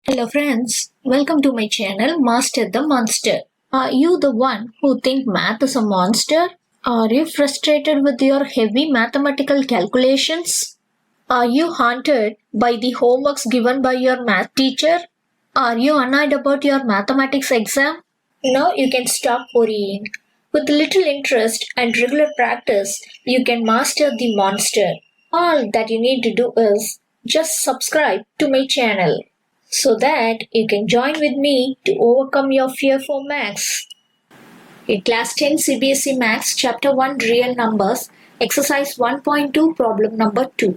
Hello friends, welcome to my channel Master the Monster. Are you the one who think math is a monster? Are you frustrated with your heavy mathematical calculations? Are you haunted by the homeworks given by your math teacher? Are you annoyed about your mathematics exam? Now you can stop worrying. With little interest and regular practice, you can master the monster. All that you need to do is just subscribe to my channel so that you can join with me to overcome your fear for maths. In Class 10 CBSE Maths Chapter 1 Real Numbers, Exercise 1.2 Problem number 2.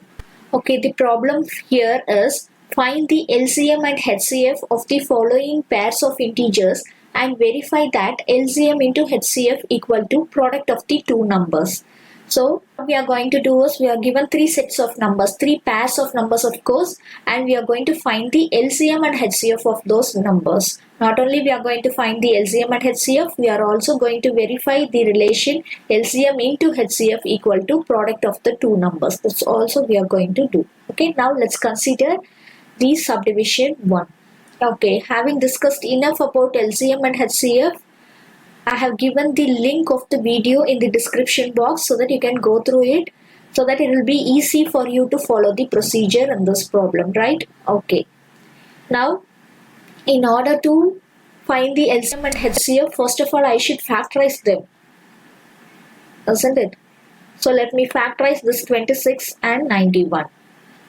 Okay, the problem here is find the LCM and HCF of the following pairs of integers and verify that LCM into HCF equal to product of the two numbers. So what we are going to do is we are given three sets of numbers, three pairs of numbers of course, and we are going to find the LCM and HCF of those numbers. Not only we are going to find the LCM and HCF, we are also going to verify the relation LCM into HCF equal to product of the two numbers. That's also we are going to do. Okay, now let's consider the subdivision 1. Okay, having discussed enough about LCM and HCF, I have given the link of the video in the description box so that you can go through it so that it will be easy for you to follow the procedure in this problem, right? Okay. Now, in order to find the LCM and HCF, first of all, I should factorize them, isn't it? So let me factorize this 26 and 91.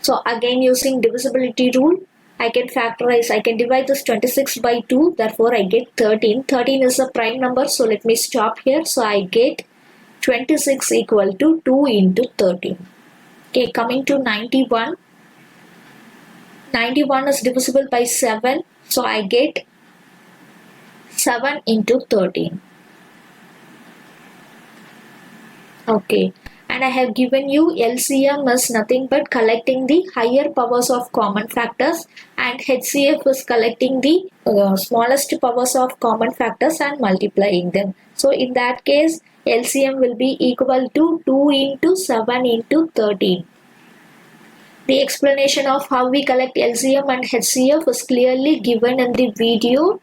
So again using divisibility rule, I can factorize, I can divide this 26 by 2, therefore I get 13. 13 is a prime number, so let me stop here. So I get 26 equal to 2 into 13. Okay, coming to 91. 91 is divisible by 7, so I get 7 into 13. Okay, and I have given you LCM is nothing but collecting the higher powers of common factors and HCF is collecting the smallest powers of common factors and multiplying them. So in that case, LCM will be equal to 2 into 7 into 13. The explanation of how we collect LCM and HCF is clearly given in the video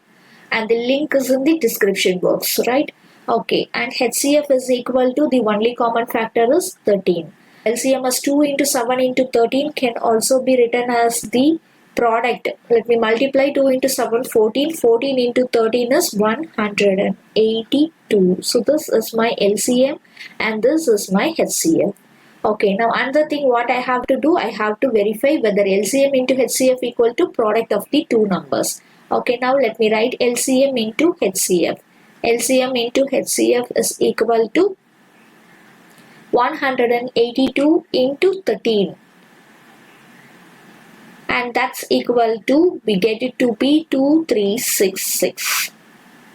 and the link is in the description box, right? Okay, and HCF is equal to the only common factor is 13. LCM is 2 into 7 into 13 can also be written as the product. Let me multiply 2 into 7, 14. 14 into 13 is 182. So this is my LCM and this is my HCF. Okay, now another thing what I have to do, I have to verify whether LCM into HCF equal to product of the two numbers. Okay, now let me write LCM into HCF. LCM into HCF is equal to 182 into 13. And that's equal to, we get it to be 2366.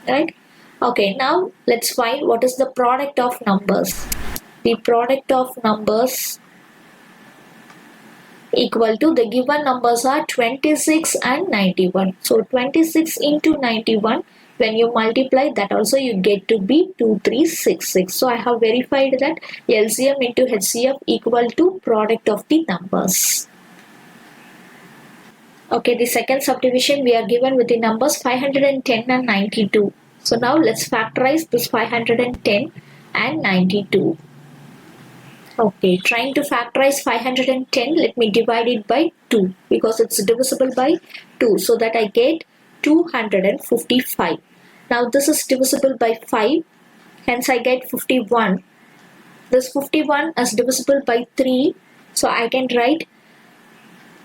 Right? Okay, now let's find what is the product of numbers. The product of numbers equal to, the given numbers are 26 and 91. So 26 into 91, when you multiply that also you get to be 2366. So I have verified that LCM into HCF equal to product of the numbers. Okay, the second subdivision we are given with the numbers 510 and 92. So now let's factorize this 510 and 92. Okay, trying to factorize 510, let me divide it by 2 because it's divisible by 2 so that I get 255. Now this is divisible by 5, hence I get 51. This 51 is divisible by 3, so I can write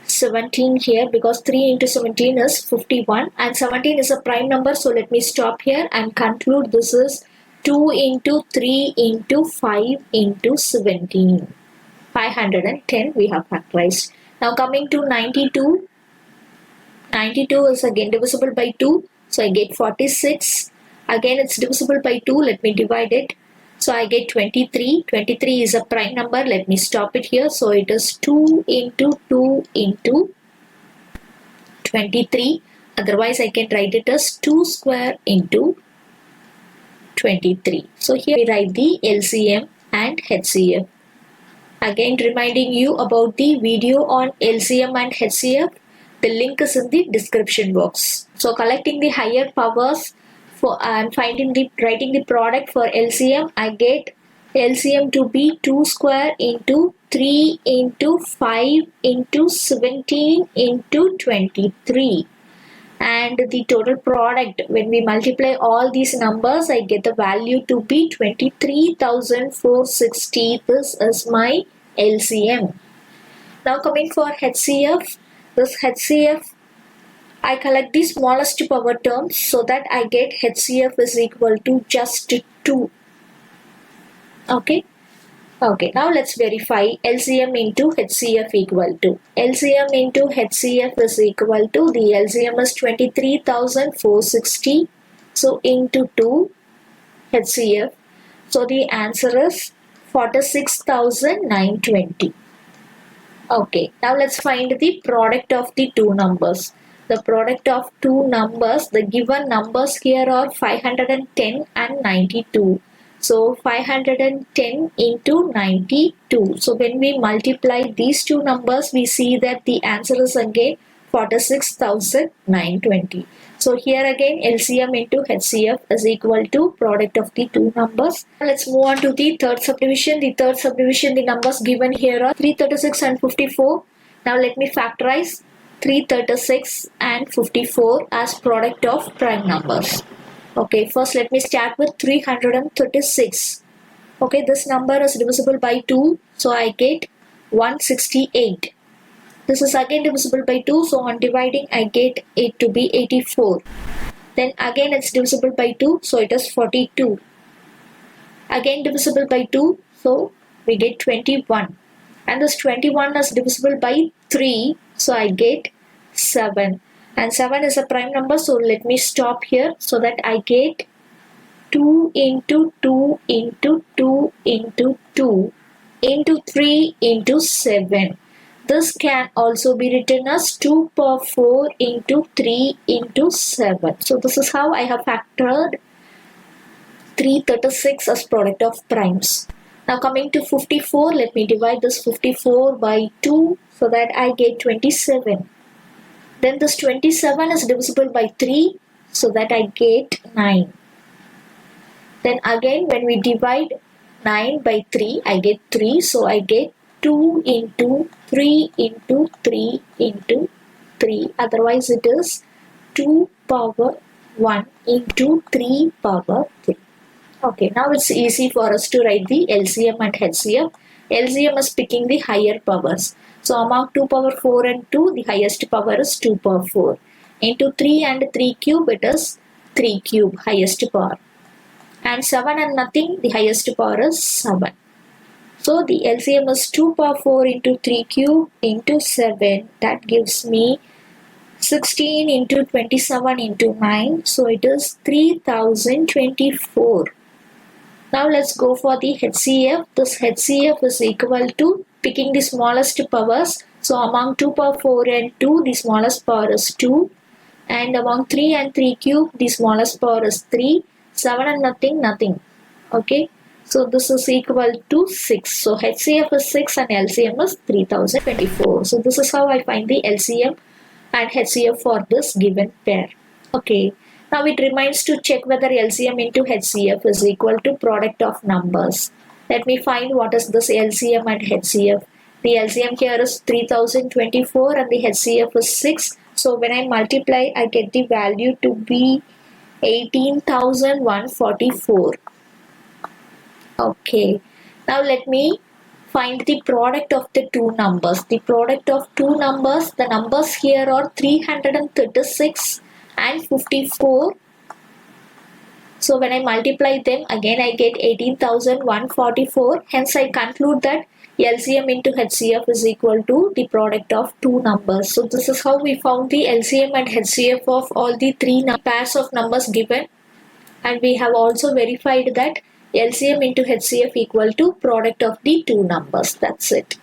17 here because 3 into 17 is 51 and 17 is a prime number, so let me stop here and conclude this is 2 into 3 into 5 into 17. 510 we have factorized. Now coming to 92. 92 is again divisible by 2. So I get 46. Again it's divisible by 2. Let me divide it. So I get 23. 23 is a prime number. Let me stop it here. So it is 2 into 2 into 23. Otherwise I can write it as 2 square into 23. So here we write the LCM and HCF. Again reminding you about the video on LCM and HCF. The link is in the description box. So collecting the higher powers and writing the product for LCM, I get LCM to be 2 square into 3 into 5 into 17 into 23. And the total product, when we multiply all these numbers, I get the value to be 23,460. This is my LCM. Now coming for HCF, this HCF, I collect the smallest power terms so that I get HCF is equal to just 2. Okay. Okay, now let's verify LCM into HCF equal to. LCM into HCF is equal to, the LCM is 23,460. So into 2 HCF. So the answer is 46,920. Okay, now let's find the product of the two numbers. The product of two numbers, the given numbers here are 510 and 92. So 510 into 92. So when we multiply these two numbers, we see that the answer is again 46,920. So here again LCM into HCF is equal to product of the two numbers. Let's move on to the third subdivision. The third subdivision, the numbers given here are 336 and 54. Now let me factorize 336 and 54 as product of prime numbers. Okay, first let me start with 336. Okay, this number is divisible by 2, so I get 168. This is again divisible by 2, so on dividing I get it to be 84. Then again it's divisible by 2, so it is 42. Again divisible by 2, so we get 21. And this 21 is divisible by 3, so I get 7. And 7 is a prime number, so let me stop here so that I get 2 into 2 into 2 into 2 into 3 into 7. This can also be written as 2 power 4 into 3 into 7. So this is how I have factored 336 as product of primes. Now coming to 54, let me divide this 54 by 2 so that I get 27. Then this 27 is divisible by 3, so that I get 9. Then again when we divide 9 by 3, I get 3, so I get 2 into 3 into 3 into 3. Otherwise it is 2 power 1 into 3 power 3. Okay, now it's easy for us to write the LCM and HCF. LCM is picking the higher powers. So among 2 power 4 and 2, the highest power is 2 power 4. Into 3 and 3 cube, it is 3 cube, highest power. And 7 and nothing, the highest power is 7. So the LCM is 2 power 4 into 3 cube into 7. That gives me 16 into 27 into 9. So it is 3024. Now let's go for the HCF. This HCF is equal to picking the smallest powers. So among 2 power 4 and 2, the smallest power is 2. And among 3 and 3 cube, the smallest power is 3. 7 and nothing, nothing. Okay. So this is equal to 6. So HCF is 6 and LCM is 3024. So this is how I find the LCM and HCF for this given pair. Okay. Now it remains to check whether LCM into HCF is equal to product of numbers. Let me find what is this LCM and HCF. The LCM here is 3024 and the HCF is 6. So when I multiply, I get the value to be 18,144. Okay. Now let me find the product of the two numbers. The product of two numbers, the numbers here are 336 and 54. So when I multiply them, again I get 18,144. Hence I conclude that LCM into HCF is equal to the product of two numbers. So this is how we found the LCM and HCF of all the three pairs of numbers given. And we have also verified that LCM into HCF equal to product of the two numbers. That's it.